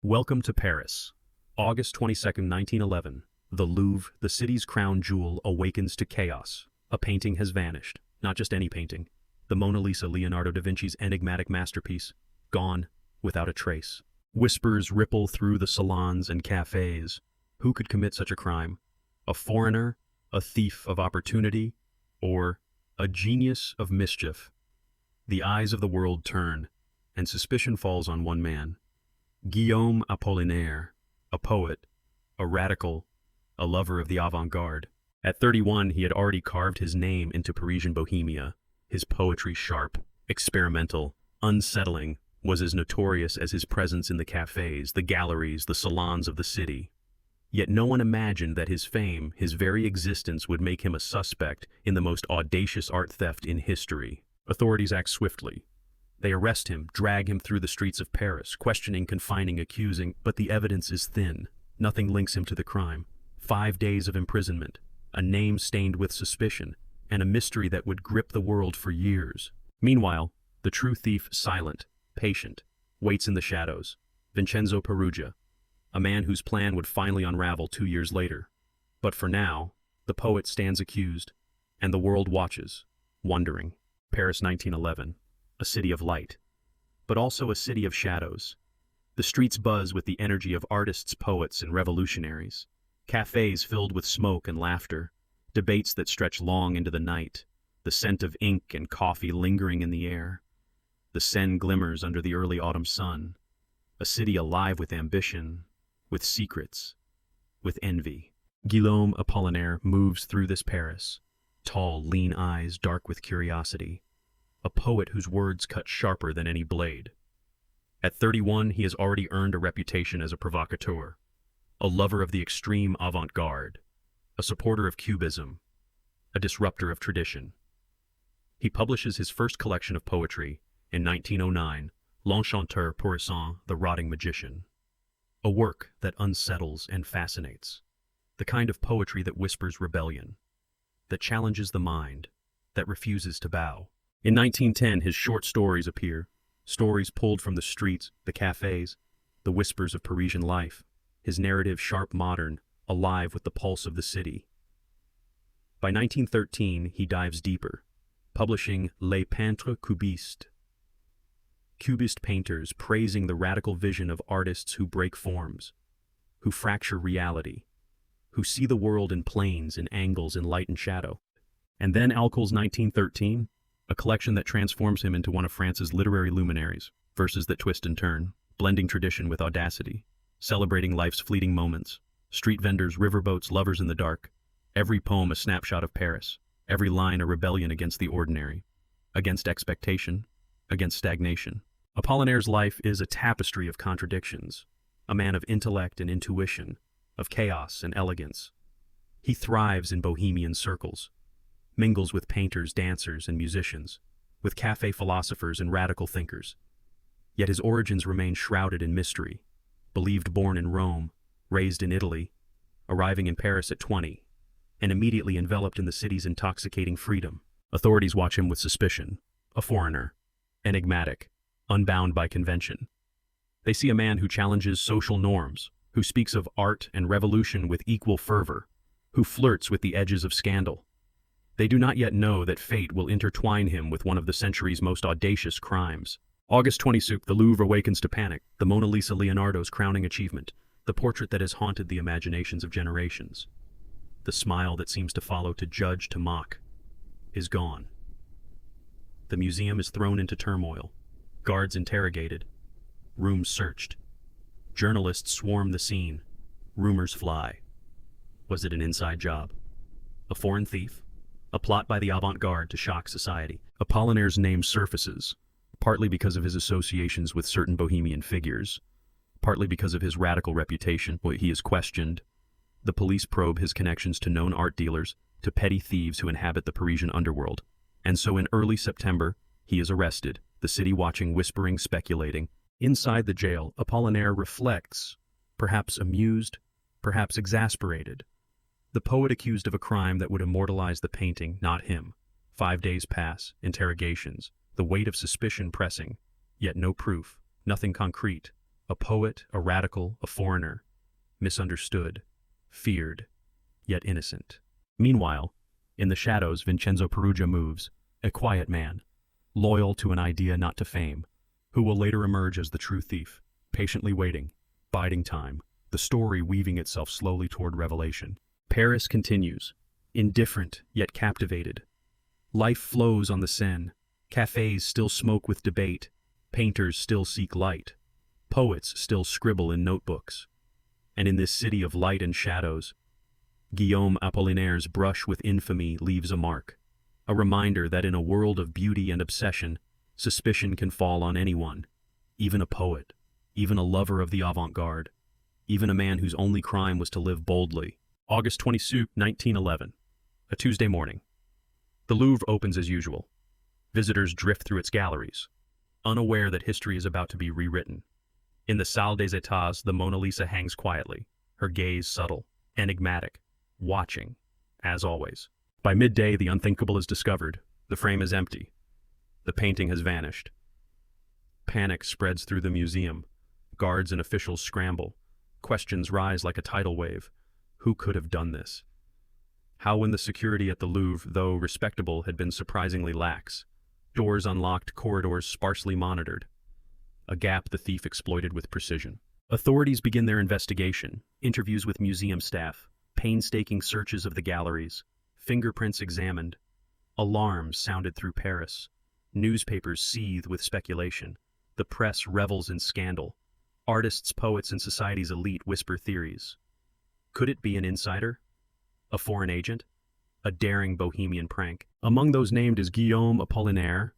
Welcome to Paris. August 22, 1911. The Louvre, the city's crown jewel, awakens to chaos. A painting has vanished. Not just any painting. The Mona Lisa, Leonardo da Vinci's enigmatic masterpiece. Gone, without a trace. Whispers ripple through the salons and cafes. Who could commit such a crime? A foreigner? A thief of opportunity? Or a genius of mischief? The eyes of the world turn, and suspicion falls on one man. Guillaume Apollinaire, a poet, a radical, a lover of the avant-garde. At 31, he had already carved his name into Parisian bohemia. His poetry, sharp, experimental, unsettling, was as notorious as his presence in the cafes, the galleries, the salons of the city. Yet no one imagined that his fame, his very existence, would make him a suspect in the most audacious art theft in history. Authorities act swiftly. They arrest him, drag him through the streets of Paris, questioning, confining, accusing, but the evidence is thin. Nothing links him to the crime. 5 days of imprisonment, a name stained with suspicion, and a mystery that would grip the world for years. Meanwhile, the true thief, silent, patient, waits in the shadows. Vincenzo Peruggia, a man whose plan would finally unravel 2 years later. But for now, the poet stands accused, and the world watches, wondering. Paris, 1911. A city of light, but also a city of shadows. The streets buzz with the energy of artists, poets, and revolutionaries. Cafes filled with smoke and laughter, debates that stretch long into the night, the scent of ink and coffee lingering in the air. The Seine glimmers under the early autumn sun. A city alive with ambition, with secrets, with envy. Guillaume Apollinaire moves through this Paris, tall, lean eyes dark with curiosity. A poet whose words cut sharper than any blade. At 31, he has already earned a reputation as a provocateur, a lover of the extreme avant-garde, a supporter of cubism, a disruptor of tradition. He publishes his first collection of poetry in 1909, L'Enchanteur Pourrissant, the Rotting Magician, a work that unsettles and fascinates, the kind of poetry that whispers rebellion, that challenges the mind, that refuses to bow. In 1910, his short stories appear, stories pulled from the streets, the cafes, the whispers of Parisian life, his narrative sharp, modern, alive with the pulse of the city. By 1913, he dives deeper, publishing Les Peintres Cubistes, Cubist painters praising the radical vision of artists who break forms, who fracture reality, who see the world in planes, in angles, in light and shadow. And then Alcool's 1913, a collection that transforms him into one of France's literary luminaries, verses that twist and turn, blending tradition with audacity, celebrating life's fleeting moments, street vendors, riverboats, lovers in the dark, every poem a snapshot of Paris, every line a rebellion against the ordinary, against expectation, against stagnation. Apollinaire's life is a tapestry of contradictions, a man of intellect and intuition, of chaos and elegance. He thrives in bohemian circles, mingles with painters, dancers, and musicians, with cafe philosophers and radical thinkers. Yet his origins remain shrouded in mystery, believed born in Rome, raised in Italy, arriving in Paris at 20, and immediately enveloped in the city's intoxicating freedom. Authorities watch him with suspicion, a foreigner, enigmatic, unbound by convention. They see a man who challenges social norms, who speaks of art and revolution with equal fervor, who flirts with the edges of scandal. They do not yet know that fate will intertwine him with one of the century's most audacious crimes. August 26th, the Louvre awakens to panic, the Mona Lisa, Leonardo's crowning achievement, the portrait that has haunted the imaginations of generations. The smile that seems to follow, to judge, to mock, is gone. The museum is thrown into turmoil, guards interrogated, rooms searched. Journalists swarm the scene, rumors fly. Was it an inside job? A foreign thief? A plot by the avant-garde to shock society? Apollinaire's name surfaces, partly because of his associations with certain bohemian figures, partly because of his radical reputation. He is questioned. The police probe his connections to known art dealers, to petty thieves who inhabit the Parisian underworld. And so in early September, he is arrested, the city watching, whispering, speculating. Inside the jail, Apollinaire reflects, perhaps amused, perhaps exasperated. The poet accused of a crime that would immortalize the painting, not him. 5 days pass, interrogations, the weight of suspicion pressing, yet no proof, nothing concrete, A poet, a radical, a foreigner, misunderstood, feared, yet innocent. Meanwhile, in the shadows, Vincenzo Peruggia moves, a quiet man, loyal to an idea, not to fame, who will later emerge as the true thief, patiently waiting, biding time, the story weaving itself slowly toward revelation. Paris continues, indifferent yet captivated. Life flows on the Seine. Cafes still smoke with debate. Painters still seek light. Poets still scribble in notebooks. And in this city of light and shadows, Guillaume Apollinaire's brush with infamy leaves a mark, a reminder that in a world of beauty and obsession, suspicion can fall on anyone, even a poet, even a lover of the avant-garde, even a man whose only crime was to live boldly. August 22, 1911, a Tuesday morning. The Louvre opens as usual. Visitors drift through its galleries, unaware that history is about to be rewritten. In the Salle des États, the Mona Lisa hangs quietly, her gaze subtle, enigmatic, watching, as always. By midday, the unthinkable is discovered. The frame is empty. The painting has vanished. Panic spreads through the museum. Guards and officials scramble. Questions rise like a tidal wave. Who could have done this? How, when the security at the Louvre, though respectable, had been surprisingly lax? Doors unlocked, corridors sparsely monitored. A gap the thief exploited with precision. Authorities begin their investigation, interviews with museum staff, painstaking searches of the galleries, fingerprints examined. Alarms sounded through Paris. Newspapers seethe with speculation. The press revels in scandal. Artists, poets, and society's elite whisper theories. Could it be an insider? A foreign agent? A daring bohemian prank? Among those named is Guillaume Apollinaire.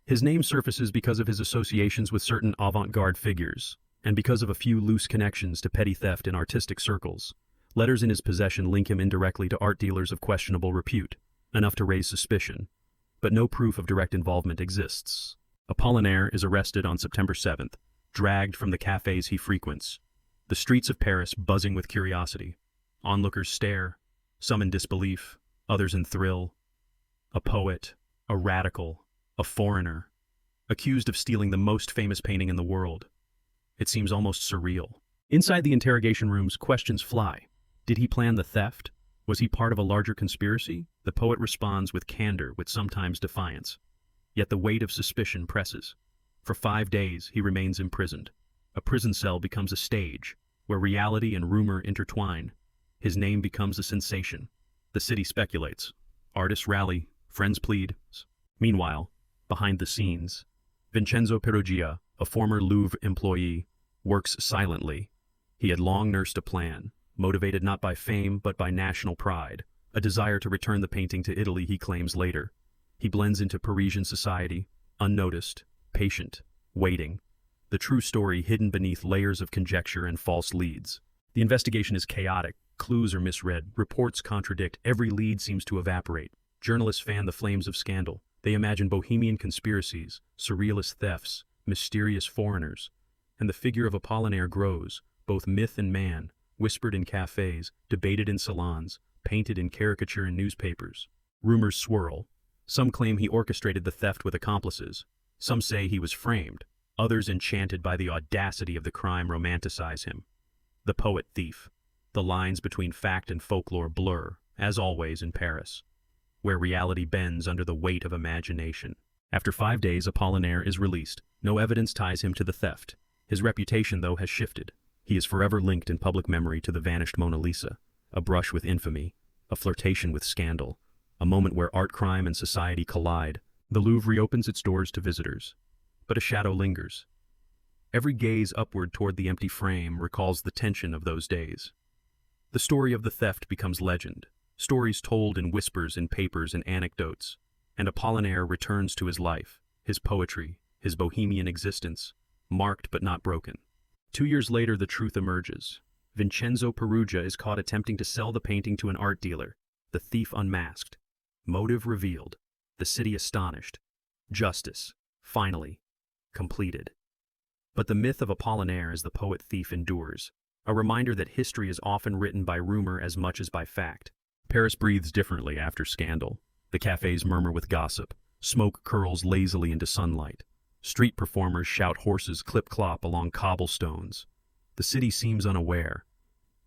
His name surfaces because of his associations with certain avant-garde figures, and because of a few loose connections to petty theft in artistic circles. Letters in his possession link him indirectly to art dealers of questionable repute, enough to raise suspicion, but no proof of direct involvement exists. Apollinaire is arrested on September 7th, dragged from the cafes he frequents. The streets of Paris buzzing with curiosity. Onlookers stare, some in disbelief, others in thrill. A poet, a radical, a foreigner, accused of stealing the most famous painting in the world. It seems almost surreal. Inside the interrogation rooms, questions fly. Did he plan the theft? Was he part of a larger conspiracy? The poet responds with candor, with sometimes defiance. Yet the weight of suspicion presses. For 5 days, he remains imprisoned. A prison cell becomes a stage, where reality and rumor intertwine. His name becomes a sensation. The city speculates. Artists rally, friends plead. Meanwhile, behind the scenes, Vincenzo Peruggia, a former Louvre employee, works silently. He had long nursed a plan, motivated not by fame but by national pride, a desire to return the painting to Italy, he claims later. He blends into Parisian society, unnoticed, patient, waiting. The true story hidden beneath layers of conjecture and false leads. The investigation is chaotic, clues are misread, reports contradict, every lead seems to evaporate. Journalists fan the flames of scandal. They imagine bohemian conspiracies, surrealist thefts, mysterious foreigners. And the figure of Apollinaire grows, both myth and man, whispered in cafes, debated in salons, painted in caricature in newspapers. Rumors swirl. Some claim he orchestrated the theft with accomplices. Some say he was framed. Others, enchanted by the audacity of the crime, romanticize him. The poet thief. The lines between fact and folklore blur, as always in Paris, where reality bends under the weight of imagination. After 5 days, Apollinaire is released. No evidence ties him to the theft. His reputation, though, has shifted. He is forever linked in public memory to the vanished Mona Lisa, a brush with infamy, a flirtation with scandal, a moment where art crime and society collide. The Louvre reopens its doors to visitors, but a shadow lingers. Every gaze upward toward the empty frame recalls the tension of those days. The story of the theft becomes legend, stories told in whispers in papers and anecdotes, and Apollinaire returns to his life, his poetry, his bohemian existence, marked but not broken. 2 years later, the truth emerges. Vincenzo Peruggia is caught attempting to sell the painting to an art dealer, the thief unmasked. Motive revealed, the city astonished. Justice, finally, completed. But the myth of Apollinaire as the poet-thief endures, a reminder that history is often written by rumor as much as by fact. Paris breathes differently after scandal. The cafes murmur with gossip. Smoke curls lazily into sunlight. Street performers shout horses clip-clop along cobblestones. The city seems unaware,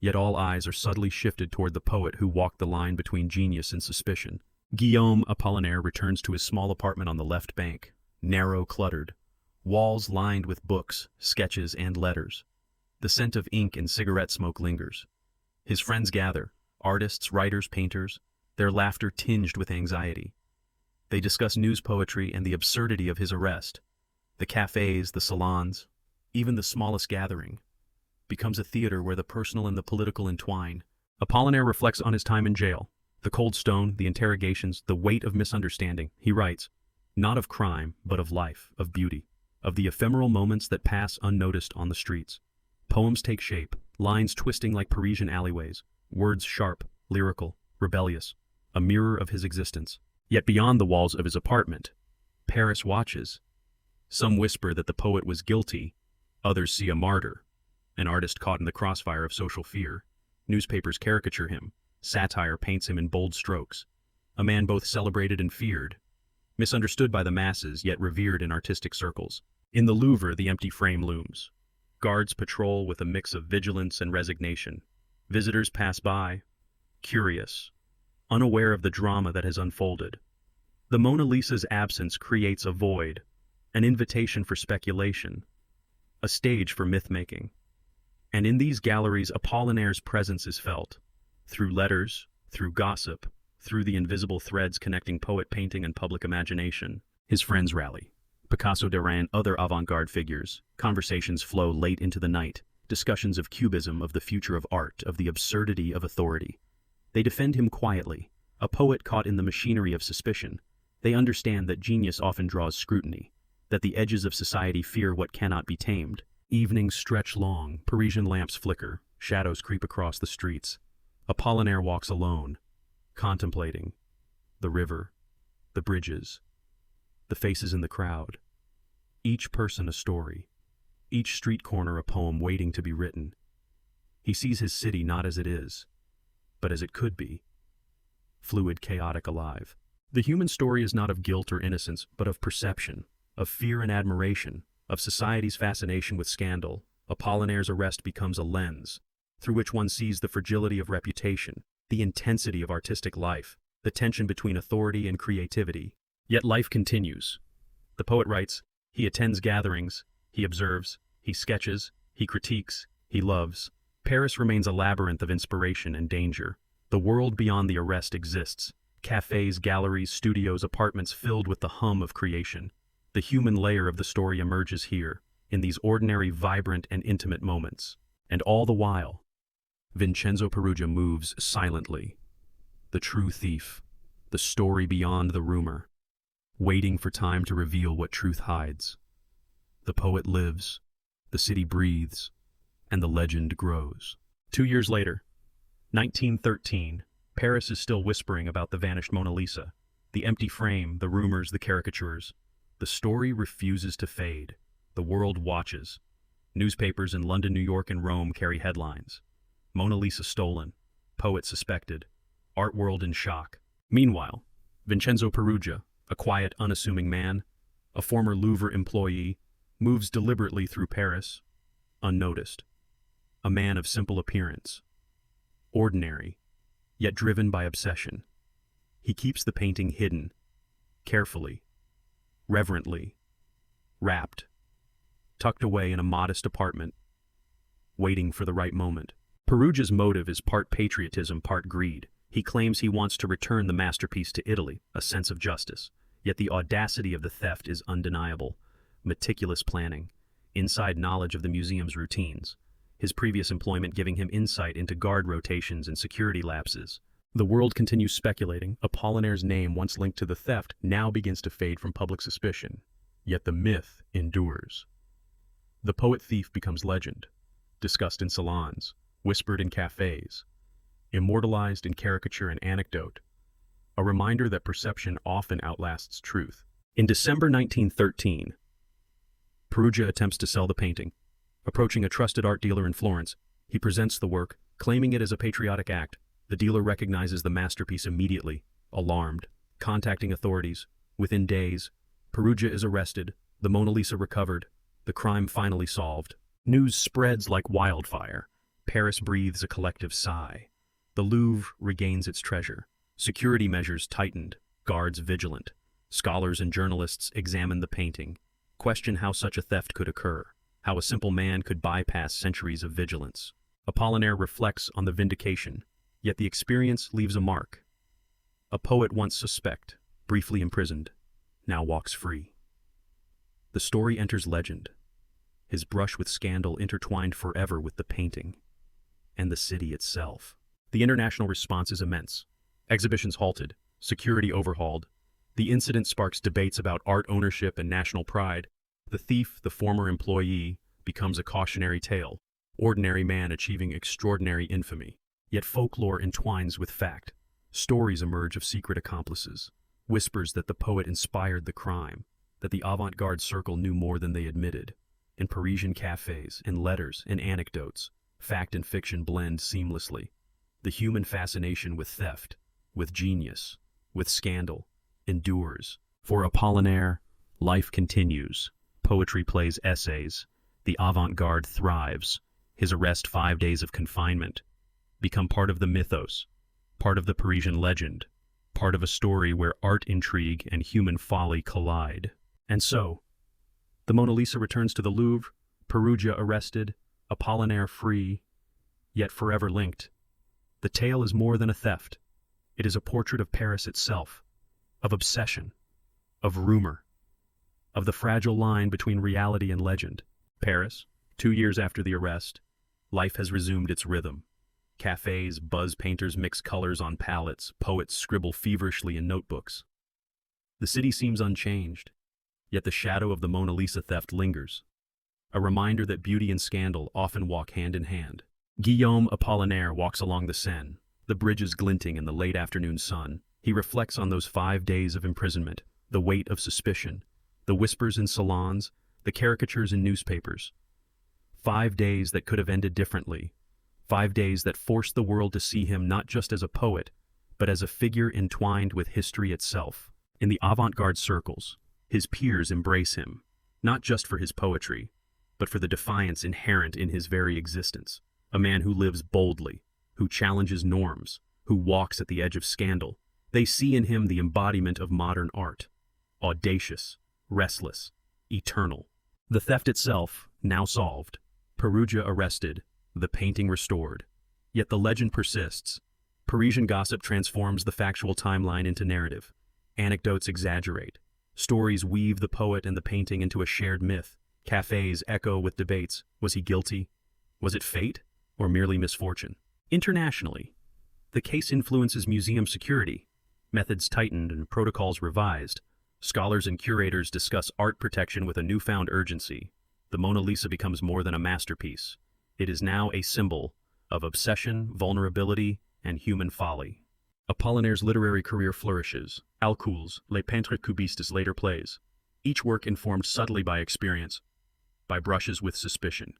yet all eyes are subtly shifted toward the poet who walked the line between genius and suspicion. Guillaume Apollinaire returns to his small apartment on the left bank, narrow, cluttered, walls lined with books, sketches, and letters. The scent of ink and cigarette smoke lingers. His friends gather, artists, writers, painters, their laughter tinged with anxiety. They discuss news poetry and the absurdity of his arrest. The cafes, the salons, even the smallest gathering, becomes a theater where the personal and the political entwine. Apollinaire reflects on his time in jail, the cold stone, the interrogations, the weight of misunderstanding. He writes, not of crime, but of life, of beauty, of the ephemeral moments that pass unnoticed on the streets. Poems take shape, lines twisting like Parisian alleyways, words sharp, lyrical, rebellious, a mirror of his existence. Yet beyond the walls of his apartment, Paris watches. Some whisper that the poet was guilty, others see a martyr, an artist caught in the crossfire of social fear. Newspapers caricature him, satire paints him in bold strokes. A man both celebrated and feared, misunderstood by the masses yet revered in artistic circles. In the Louvre, the empty frame looms. Guards patrol with a mix of vigilance and resignation. Visitors pass by, curious, unaware of the drama that has unfolded. The Mona Lisa's absence creates a void, an invitation for speculation, a stage for myth-making. And in these galleries, Apollinaire's presence is felt, through letters, through gossip, through the invisible threads connecting poet painting and public imagination. His friends rally. Picasso, Derain, other avant-garde figures. Conversations flow late into the night, discussions of cubism, of the future of art, of the absurdity of authority. They defend him quietly, a poet caught in the machinery of suspicion. They understand that genius often draws scrutiny, that the edges of society fear what cannot be tamed. Evenings stretch long, Parisian lamps flicker, shadows creep across the streets. Apollinaire walks alone, contemplating the river, the bridges, the faces in the crowd. Each person a story, each street corner a poem waiting to be written. He sees his city not as it is, but as it could be, fluid, chaotic, alive. The human story is not of guilt or innocence, but of perception, of fear and admiration, of society's fascination with scandal. Apollinaire's arrest becomes a lens, through which one sees the fragility of reputation, the intensity of artistic life, the tension between authority and creativity. Yet life continues. The poet writes, he attends gatherings, he observes, he sketches, he critiques, he loves. Paris remains a labyrinth of inspiration and danger. The world beyond the arrest exists. Cafes, galleries, studios, apartments filled with the hum of creation. The human layer of the story emerges here, in these ordinary, vibrant, and intimate moments. And all the while, Vincenzo Peruggia moves silently. The true thief, the story beyond the rumor, waiting for time to reveal what truth hides. The poet lives, the city breathes, and the legend grows. 2 years later, 1913, Paris is still whispering about the vanished Mona Lisa. The empty frame, the rumors, the caricatures. The story refuses to fade. The world watches. Newspapers in London, New York, and Rome carry headlines. Mona Lisa stolen. Poet suspected. Art world in shock. Meanwhile, Vincenzo Peruggia, a quiet, unassuming man, a former Louvre employee, moves deliberately through Paris, unnoticed. A man of simple appearance. Ordinary, yet driven by obsession. He keeps the painting hidden, carefully, reverently, wrapped, tucked away in a modest apartment, waiting for the right moment. Peruggia's motive is part patriotism, part greed. He claims he wants to return the masterpiece to Italy, a sense of justice. Yet the audacity of the theft is undeniable. Meticulous planning, inside knowledge of the museum's routines, his previous employment giving him insight into guard rotations and security lapses. The world continues speculating. Apollinaire's name, once linked to the theft, now begins to fade from public suspicion. Yet the myth endures. The poet-thief becomes legend, discussed in salons, whispered in cafes, immortalized in caricature and anecdote, a reminder that perception often outlasts truth. In December 1913, Peruggia attempts to sell the painting. Approaching a trusted art dealer in Florence, he presents the work, claiming it as a patriotic act. The dealer recognizes the masterpiece immediately, alarmed. Contacting authorities, within days, Peruggia is arrested, The Mona Lisa recovered, the crime finally solved. News spreads like wildfire. Paris breathes a collective sigh. The Louvre regains its treasure. Security measures tightened, guards vigilant. Scholars and journalists examine the painting, question how such a theft could occur, how a simple man could bypass centuries of vigilance. Apollinaire reflects on the vindication, yet the experience leaves a mark. A poet once suspect, briefly imprisoned, now walks free. The story enters legend, his brush with scandal intertwined forever with the painting and the city itself. The international response is immense. Exhibitions halted, security overhauled. The incident sparks debates about art ownership and national pride. The thief, the former employee, becomes a cautionary tale, ordinary man achieving extraordinary infamy. Yet folklore entwines with fact. Stories emerge of secret accomplices, whispers that the poet inspired the crime, that the avant-garde circle knew more than they admitted. In Parisian cafes, in letters, in anecdotes, fact and fiction blend seamlessly. The human fascination with theft, with genius, with scandal, endures. For Apollinaire, life continues. Poetry plays essays. The avant-garde thrives. His arrest, 5 days of confinement, become part of the mythos, part of the Parisian legend, part of a story where art intrigue and human folly collide. And so, the Mona Lisa returns to the Louvre, Perugia arrested, Apollinaire free, yet forever linked. The tale is more than a theft. It is a portrait of Paris itself, of obsession, of rumor, of the fragile line between reality and legend. Paris, 2 years after the arrest, life has resumed its rhythm. Cafes buzz, painters mix colors on palettes, poets scribble feverishly in notebooks. The city seems unchanged, yet the shadow of the Mona Lisa theft lingers, a reminder that beauty and scandal often walk hand in hand. Guillaume Apollinaire walks along the Seine, the bridges glinting in the late afternoon sun. He reflects on those 5 days of imprisonment, the weight of suspicion, the whispers in salons, the caricatures in newspapers. 5 days that could have ended differently. 5 days that forced the world to see him not just as a poet, but as a figure entwined with history itself. In the avant-garde circles, his peers embrace him, not just for his poetry, but for the defiance inherent in his very existence. A man who lives boldly, who challenges norms, who walks at the edge of scandal. They see in him the embodiment of modern art, audacious, restless, eternal. The theft itself, now solved, Perugia arrested, the painting restored. Yet the legend persists. Parisian gossip transforms the factual timeline into narrative. Anecdotes exaggerate. Stories weave the poet and the painting into a shared myth. Cafes echo with debates. Was he guilty? Was it fate? Or merely misfortune? Internationally, the case influences museum security. Methods tightened and protocols revised. Scholars and curators discuss art protection with a newfound urgency. The Mona Lisa becomes more than a masterpiece. It is now a symbol of obsession, vulnerability, and human folly. Apollinaire's literary career flourishes. Alcouls, Les Peintres Cubistes later plays. Each work informed subtly by experience, by brushes with suspicion,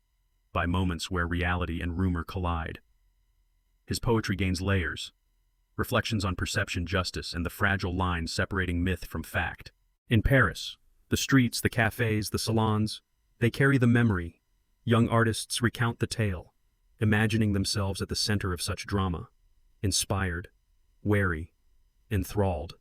by moments where reality and rumor collide. His poetry gains layers, reflections on perception, justice, and the fragile line separating myth from fact. In Paris, the streets, the cafes, the salons, they carry the memory. Young artists recount the tale, imagining themselves at the center of such drama, inspired, wary, enthralled.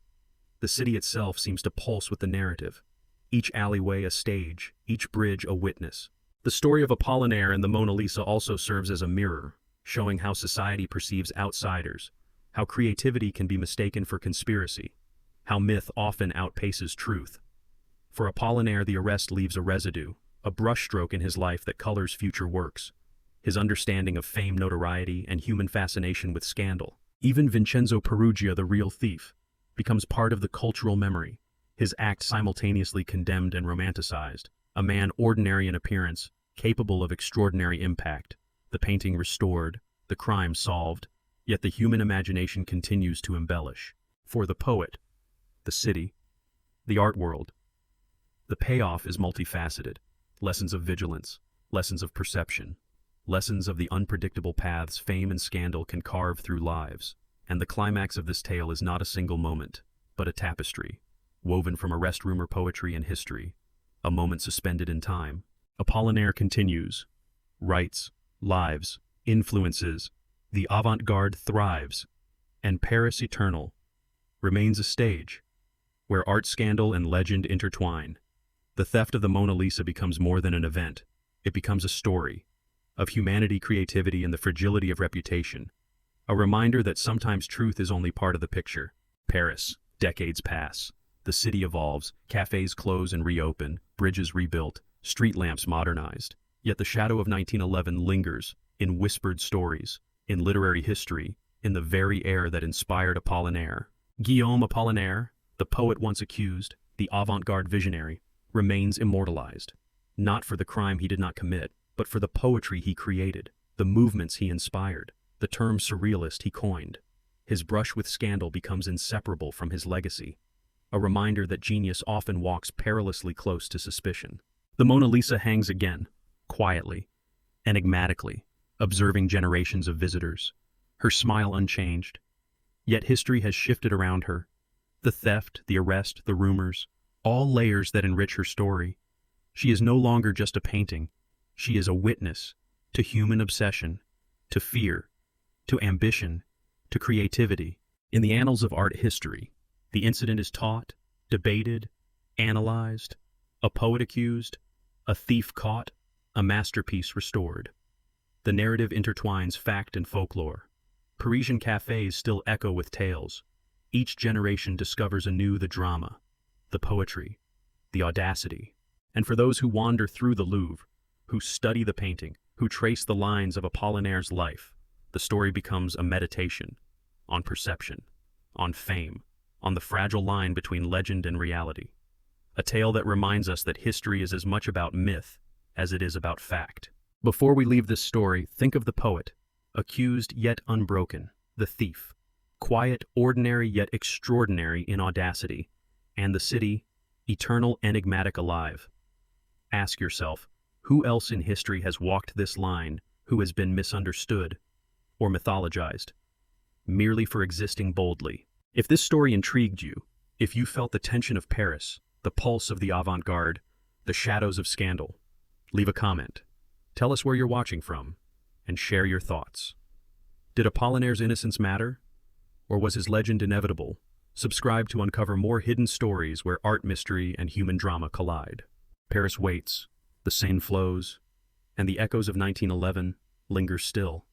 The city itself seems to pulse with the narrative, each alleyway a stage, each bridge a witness. The story of Apollinaire and the Mona Lisa also serves as a mirror, showing how society perceives outsiders, how creativity can be mistaken for conspiracy, how myth often outpaces truth. For Apollinaire, the arrest leaves a residue, a brushstroke in his life that colors future works. His understanding of fame, notoriety, and human fascination with scandal. Even Vincenzo Perugia, the real thief, becomes part of the cultural memory, his act simultaneously condemned and romanticized. A man ordinary in appearance, capable of extraordinary impact. The painting restored, the crime solved, yet the human imagination continues to embellish. For the poet, the city, the art world, the payoff is multifaceted. Lessons of vigilance, lessons of perception, lessons of the unpredictable paths fame and scandal can carve through lives. And the climax of this tale is not a single moment, but a tapestry, woven from arrest, rumor, poetry, and history. a moment suspended in time. Apollinaire continues, writes, lives, influences, the avant-garde thrives, and Paris eternal remains a stage where art scandal and legend intertwine. The theft of the Mona Lisa becomes more than an event. It becomes a story of humanity, creativity, and the fragility of reputation. A reminder that sometimes truth is only part of the picture. Paris, decades pass. The city evolves, cafes close and reopen, bridges rebuilt, street lamps modernized. Yet the shadow of 1911 lingers in whispered stories, in literary history, in the very air that inspired Apollinaire. Guillaume Apollinaire, the poet once accused, the avant-garde visionary, remains immortalized, not for the crime he did not commit, but for the poetry he created, the movements he inspired, the term surrealist he coined. His brush with scandal becomes inseparable from his legacy, a reminder that genius often walks perilously close to suspicion. The Mona Lisa hangs again, quietly, enigmatically, observing generations of visitors, her smile unchanged. Yet history has shifted around her. The theft, the arrest, the rumors, all layers that enrich her story. She is no longer just a painting. She is a witness to human obsession, to fear, to ambition, to creativity. In the annals of art history, the incident is taught, debated, analyzed, a poet accused, a thief caught, a masterpiece restored. The narrative intertwines fact and folklore. Parisian cafes still echo with tales. Each generation discovers anew the drama, the poetry, the audacity. And for those who wander through the Louvre, who study the painting, who trace the lines of Apollinaire's life, the story becomes a meditation on perception, on fame, on the fragile line between legend and reality. A tale that reminds us that history is as much about myth as it is about fact. Before we leave this story, think of the poet, accused yet unbroken, the thief, quiet, ordinary yet extraordinary in audacity, and the city, eternal, enigmatic, alive. Ask yourself, who else in history has walked this line, who has been misunderstood or mythologized, merely for existing boldly? If this story intrigued you, if you felt the tension of Paris, the pulse of the avant-garde, the shadows of scandal, leave a comment. Tell us where you're watching from, and share your thoughts. Did Apollinaire's innocence matter? Or was his legend inevitable? Subscribe to uncover more hidden stories where art mystery and human drama collide. Paris waits, the Seine flows, and the echoes of 1911 linger still.